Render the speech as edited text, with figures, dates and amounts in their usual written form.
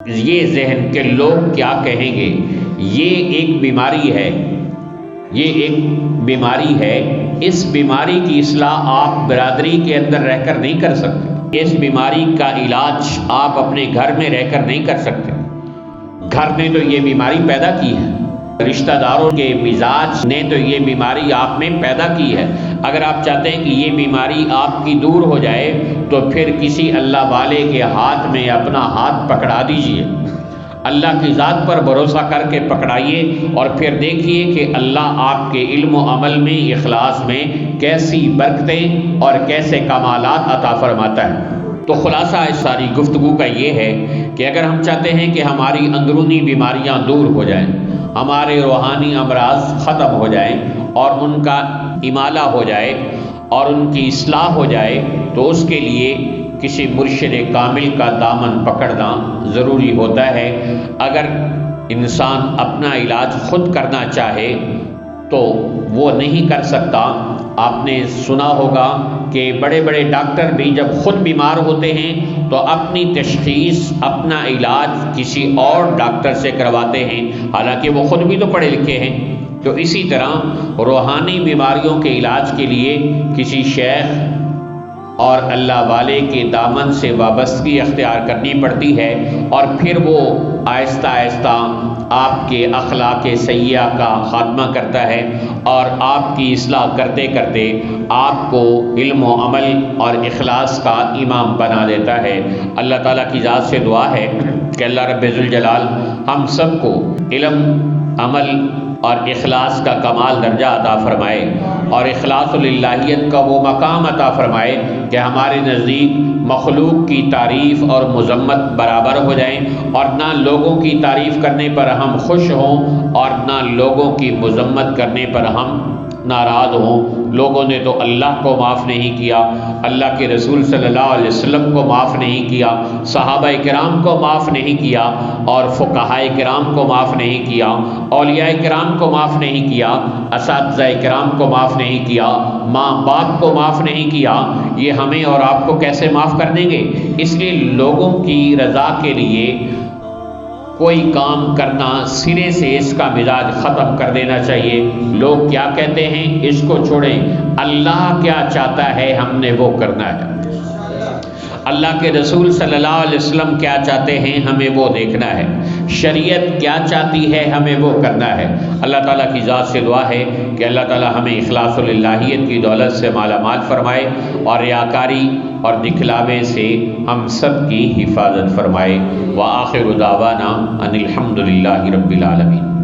یہ ذہن کہ لوگ کیا کہیں گے، یہ ایک بیماری ہے، یہ ایک بیماری ہے۔ اس بیماری کی اصلاح آپ برادری کے اندر رہ کر نہیں کر سکتے، اس بیماری کا علاج آپ اپنے گھر میں رہ کر نہیں کر سکتے۔ گھر نے تو یہ بیماری پیدا کی ہے، رشتہ داروں کے مزاج نے تو یہ بیماری آپ میں پیدا کی ہے۔ اگر آپ چاہتے ہیں کہ یہ بیماری آپ کی دور ہو جائے تو پھر کسی اللہ والے کے ہاتھ میں اپنا ہاتھ پکڑا دیجئے، اللہ کی ذات پر بھروسہ کر کے پکڑائیے، اور پھر دیکھیے کہ اللہ آپ کے علم و عمل میں، اخلاص میں کیسی برکتیں اور کیسے کمالات عطا فرماتا ہے۔ تو خلاصہ اس ساری گفتگو کا یہ ہے کہ اگر ہم چاہتے ہیں کہ ہماری اندرونی بیماریاں دور ہو جائیں، ہمارے روحانی امراض ختم ہو جائیں اور ان کا ازالہ ہو جائے اور ان کی اصلاح ہو جائے، تو اس کے لیے کسی مرشد کامل کا دامن پکڑنا ضروری ہوتا ہے۔ اگر انسان اپنا علاج خود کرنا چاہے تو وہ نہیں کر سکتا۔ آپ نے سنا ہوگا کہ بڑے بڑے ڈاکٹر بھی جب خود بیمار ہوتے ہیں تو اپنی تشخیص، اپنا علاج کسی اور ڈاکٹر سے کرواتے ہیں، حالانکہ وہ خود بھی تو پڑھے لکھے ہیں۔ تو اسی طرح روحانی بیماریوں کے علاج کے لیے کسی شیخ اور اللہ والے کے دامن سے وابستگی اختیار کرنی پڑتی ہے، اور پھر وہ آہستہ آہستہ آپ کے اخلاق سیئہ کا خاتمہ کرتا ہے اور آپ کی اصلاح کرتے کرتے آپ کو علم و عمل اور اخلاص کا امام بنا دیتا ہے۔ اللہ تعالیٰ کی ذات سے دعا ہے کہ اللہ رب ذوالجلال ہم سب کو علم، عمل اور اخلاص کا کمال درجہ عطا فرمائے، اور اخلاص للہیت کا وہ مقام عطا فرمائے کہ ہمارے نزدیک مخلوق کی تعریف اور مذمت برابر ہو جائیں، اور نہ لوگوں کی تعریف کرنے پر ہم خوش ہوں اور نہ لوگوں کی مذمت کرنے پر ہم ناراض ہوں۔ لوگوں نے تو اللہ کو معاف نہیں کیا، اللہ کے رسول صلی اللہ علیہ وسلم کو معاف نہیں کیا، صحابہ کرام کو معاف نہیں کیا، اور فقہاء کرام کو معاف نہیں کیا، اولیاء کرام کو معاف نہیں کیا، اساتذہ کرام کو معاف نہیں کیا، ماں باپ کو معاف نہیں کیا، یہ ہمیں اور آپ کو کیسے معاف کر دیں گے؟ اس لیے لوگوں کی رضا کے لیے کوئی کام کرنا، سرے سے اس کا مزاج ختم کر دینا چاہیے۔ لوگ کیا کہتے ہیں اس کو چھوڑیں، اللہ کیا چاہتا ہے ہم نے وہ کرنا ہے، اللہ کے رسول صلی اللہ علیہ وسلم کیا چاہتے ہیں ہمیں وہ دیکھنا ہے، شریعت کیا چاہتی ہے ہمیں وہ کرنا ہے۔ اللہ تعالیٰ کی ذات سے دعا ہے کہ اللہ تعالیٰ ہمیں اخلاص للہیت کی دولت سے مالا مال فرمائے، اور ریاکاری اور دکھلاوے سے ہم سب کی حفاظت فرمائے۔ وآخر دعوانا ان الحمد للہ رب العالمین۔